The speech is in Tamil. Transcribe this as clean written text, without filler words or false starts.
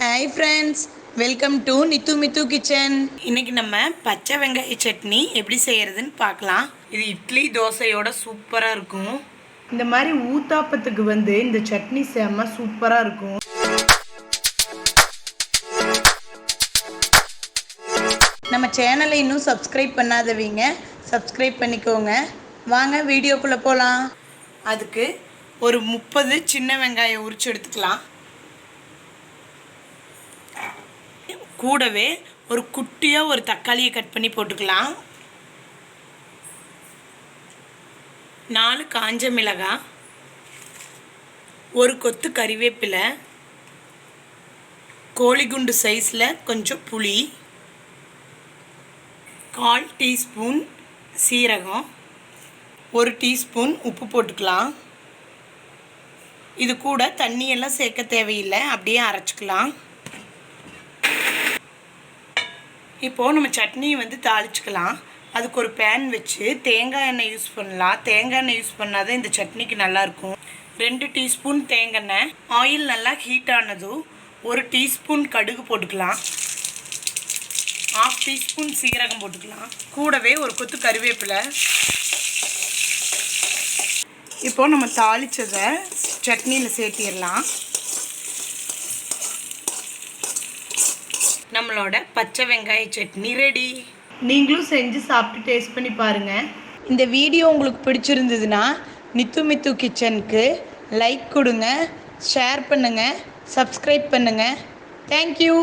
Hi friends, welcome to NithuMithu kitchen. இன்னைக்கு நம்ம பச்சை வெங்காய சட்னி எப்படி செய்யறதுன்னு பார்க்கலாம். இது இட்லி தோசையோட சூப்பரா இருக்கும். இந்த மாதிரி ஊத்தாப்பத்துக்கு இந்த சட்னி செம்ம சூப்பரா இருக்கும். நம்ம சேனலை இன்னும் சப்ஸ்கிரைப் பண்ணாதவங்க சப்ஸ்கிரைப் பண்ணிக்கோங்க. வாங்க வீடியோக்குள்ள போலாம். அதுக்கு ஒரு 30 சின்ன வெங்காயம் உரிச்சு எடுத்துக்கலாம். கூடவே ஒரு குட்டியாக ஒரு தக்காளியை கட் பண்ணி போட்டுக்கலாம். 4 காஞ்ச மிளகாய், ஒரு கொத்து கறிவேப்பிலை, கோழிகுண்டு சைஸில் கொஞ்சம் புளி, 1/4 டீஸ்பூன் சீரகம், 1 டீஸ்பூன் உப்பு போட்டுக்கலாம். இது கூட தண்ணியெல்லாம் சேர்க்க தேவையில்லை, அப்படியே அரைச்சிக்கலாம். இப்போது நம்ம சட்னியை தாளிச்சுக்கலாம். அதுக்கு ஒரு பேன் வச்சு தேங்காய் எண்ணெய் யூஸ் பண்ணலாம். தேங்காய் எண்ணெய் யூஸ் பண்ணால் தான் இந்த சட்னிக்கு நல்லாயிருக்கும். 2 டீஸ்பூன் தேங்காய் எண்ணெய். ஆயில் நல்லா ஹீட் ஆனதும் 1 டீஸ்பூன் கடுகு போட்டுக்கலாம். 1/2 டீஸ்பூன் சீரகம் போட்டுக்கலாம். கூடவே ஒரு கொத்து கறிவேப்பிலை. இப்போது நம்ம தாளித்ததை சட்னியில் சேர்த்திடலாம். நம்மளோட பச்சை வெங்காய சட்னி ரெடி. நீங்களும் செஞ்சு சாப்பிட்டு டேஸ்ட் பண்ணி பாருங்கள். இந்த வீடியோ உங்களுக்கு பிடிச்சிருந்ததுன்னா NithuMithu கிச்சனுக்கு லைக் கொடுங்க, ஷேர் பண்ணுங்கள், சப்ஸ்கிரைப் பண்ணுங்கள். தேங்க்யூ.